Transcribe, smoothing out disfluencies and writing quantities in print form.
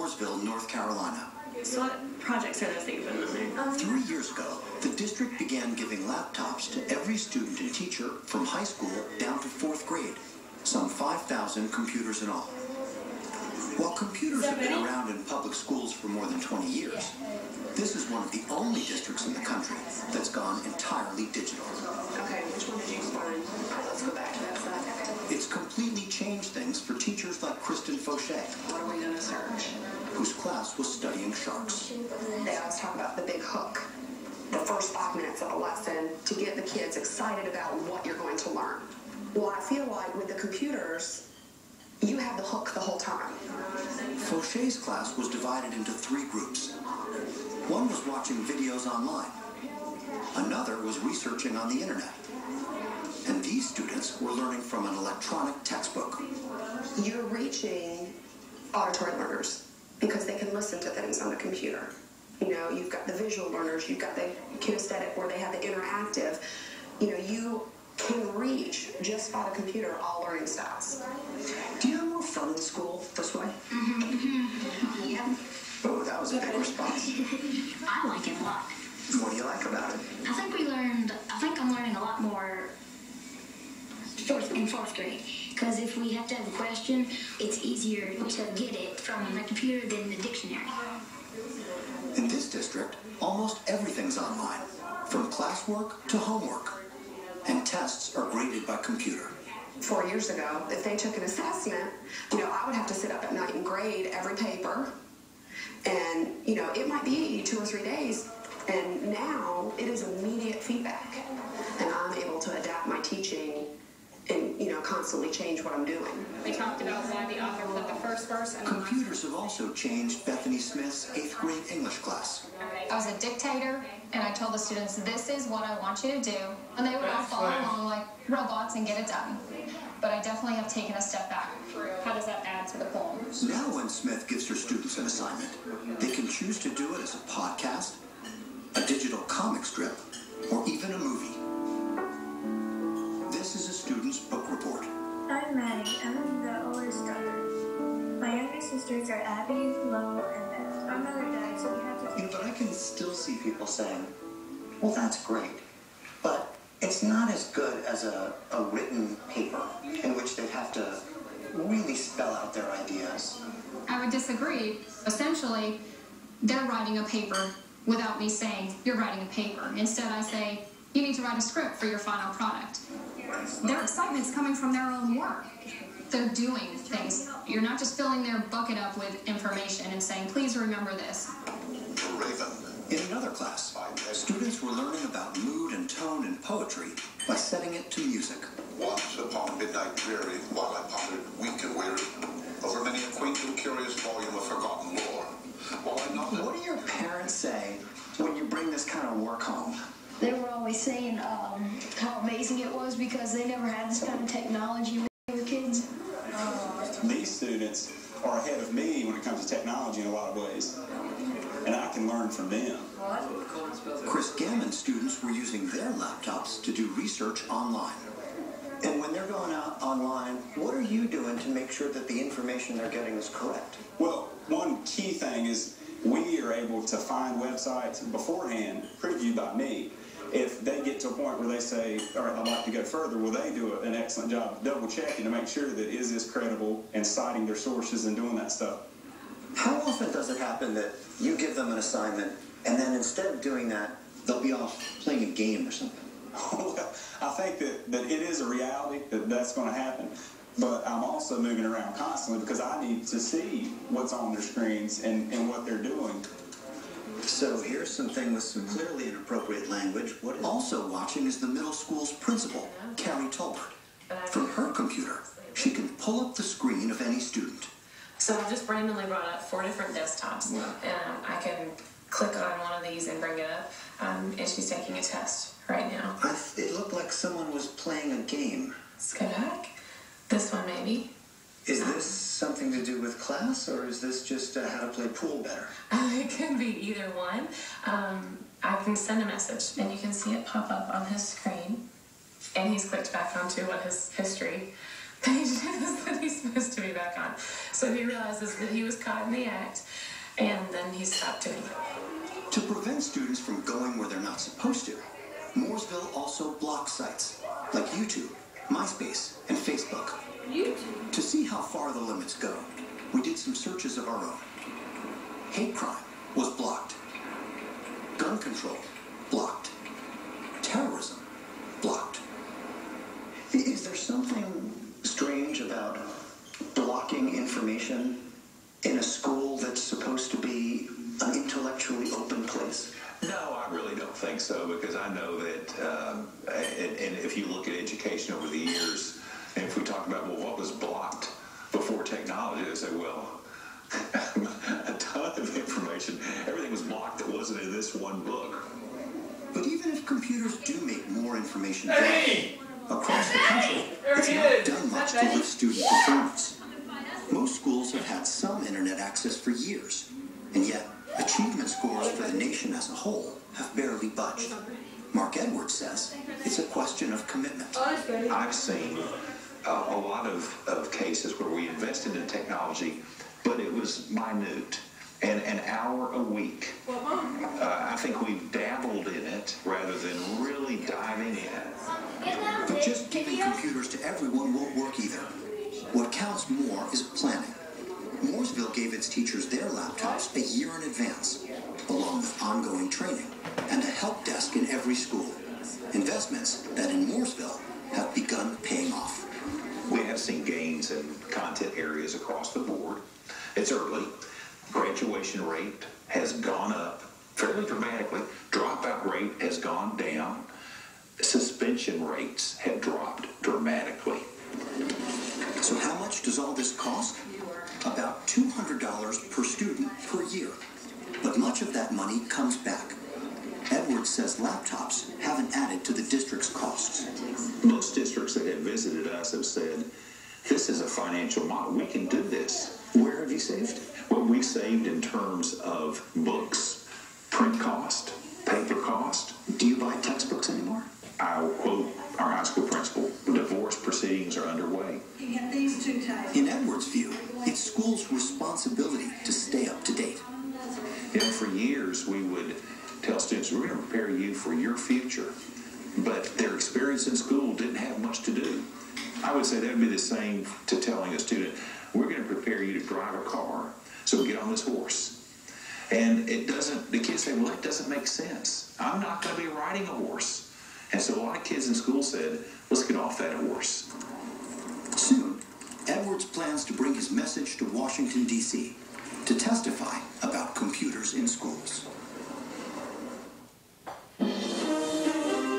Mooresville, North Carolina. So what projects are those that you've been on there? 3 years ago, the district began giving laptops to every student and teacher from high school down to 4th grade. Some 5,000 computers in all. While computers have been around in public schools for more than 20 years, this is one of the only districts in the country that's gone entirely digital. Okay, which one did you find? Let's go back to that side. It's completely changed things for teachers like Kristen Fauché. What are we going to search? Whose class was studying sharks. They always talk about the big hook. The first 5 minutes of a lesson to get the kids excited about what you're going to learn. Well, I feel like with the computers, you have the hook the whole time. Fauché's class was divided into 3 groups. One was watching videos online. Another was researching on the internet. And these students were learning from an electronic textbook. You're reaching auditory learners because they can listen to things on the computer. You know, you've got the visual learners, you've got the kinesthetic where they have the interactive. You know, you can reach just by the computer all learning styles. Do you have more fun in school this way? Yeah. Oh, that was a big response. I like it a lot. What do you like about it? I think I'm learning a lot more in 4th grade. Because if we have to have a question, it's easier to get it from the computer than the dictionary. In this district, almost everything's online, from classwork to homework. And tests are graded by computer. 4 years ago, if they took an assessment, you know, I would have to sit up at night and grade every paper. And, you know, it might be 2 or 3 days. And now it is immediate feedback. And I'm able to adapt my teaching and, you know, constantly change what I'm doing. We talked about why the author put the first verse and the last. Computers have also changed Bethany Smith's 8th grade English class. I was a dictator, and I told the students, this is what I want you to do. And they would all follow along like robots and get it done. But I definitely have taken a step back. How does that add to the poem? Now when Smith gives her students an assignment, they can choose to do it as a podcast, a digital comic strip, or even a movie. This is a student's book report. I'm Maddie. I'm the oldest daughter. My younger sisters are Abby, Lowell, and Beth. Our mother died, so we have to take But I can still see people saying, well, that's great, but it's not as good as a written paper in which they'd have to really spell out their ideas. I would disagree. Essentially, they're writing a paper without me saying, you're writing a paper. Instead, I say, you need to write a script for your final product. Their excitement's coming from their own work. They're doing things. You're not just filling their bucket up with information and saying, please remember this. In another class, students were learning about mood and tone in poetry by setting it to music. Once upon midnight dreary, while I pondered weak and weary over many a quaint and curious volume of forgotten lore, while I nodded... What do your parents say when you bring this kind of work home? They were always saying how amazing it was because they never had this kind of technology when they were kids. These students are ahead of me when it comes to technology in a lot of ways, and I can learn from them. Chris Gammon students were using their laptops to do research online. And when they're going out online, what are you doing to make sure that the information they're getting is correct? Well, one key thing is we are able to find websites beforehand, previewed by me. If they get to a point where they say, all right, I'd like to go further, will they do an excellent job of double checking to make sure that is this credible and citing their sources and doing that stuff. How often does it happen that you give them an assignment and then instead of doing that, they'll be off playing a game or something? Well, I think that it is a reality that that's going to happen. But I'm also moving around constantly because I need to see what's on their screens and what they're doing. So here's something with some clearly inappropriate language. What is also watching is the middle school's principal, Carrie Tolbert. From her computer, she can pull up the screen of any student. So I've just randomly brought up 4 different desktops. I can click on one of these and bring it up. And she's taking a test right now. It looked like someone was playing a game. Skodak? This one, maybe. Is this something to do with class, or is this just how to play pool better? It could be either one. I can send a message, and you can see it pop up on his screen. And he's clicked back onto what his history pages that he's supposed to be back on. So he realizes that he was caught in the act, and then he stopped doing it. To prevent students from going where they're not supposed to, Mooresville also blocks sites like YouTube, MySpace, and Facebook. YouTube? To see how far the limits go, we did some searches of our own. Hate crime was blocked. Gun control, blocked. Terrorism, blocked. Is there something strange about blocking information in a school that's supposed to be an intellectually open place? No, I really don't think so, because I know that, and if you look at education over the years, and if we talk about, well, what was blocked before technology, they say, well, a ton of information, everything was blocked that wasn't in this one book. But even if computers do make more information available across the country, it's not done much to lift student performance. Most schools have had some internet access for years, and yet achievement scores for the nation as a whole have barely budged. Mark Edwards says it's a question of commitment. I've seen a lot of cases where we invested in technology, but it was minute, and an hour a week. I think we've dabbled in it rather than really diving in. But just giving computers to everyone won't work either. What counts more is planning. Mooresville gave its teachers their laptops a year in advance, along with ongoing training and a help desk in every school. Investments that in Mooresville have begun paying off. We have seen gains in content areas across the board. It's early. Graduation rate has gone up fairly dramatically. Dropout rate has gone down. Suspension rates have dropped dramatically. So how much does all this cost? About $200 per student per year. But much of that money comes back. Edwards says laptops haven't added to the district's costs. Most districts that have visited us have said, this is a financial model. We can do this. Where have you saved? What we saved in terms of books, print cost, paper cost. Do you buy textbooks anymore? I'll quote our high school principal, divorce proceedings are underway. In Edwards' view, it's schools' responsibility to stay up to date. You know, for years we would tell students, we're going to prepare you for your future. But their experience in school didn't have much to do. I would say that would be the same to telling a student, we're going to prepare you to drive a car, so get on this horse. And it doesn't, the kids say, well, that doesn't make sense. I'm not going to be riding a horse. And so a lot of kids in school said, let's get off that horse. Soon, Edwards plans to bring his message to Washington, D.C. to testify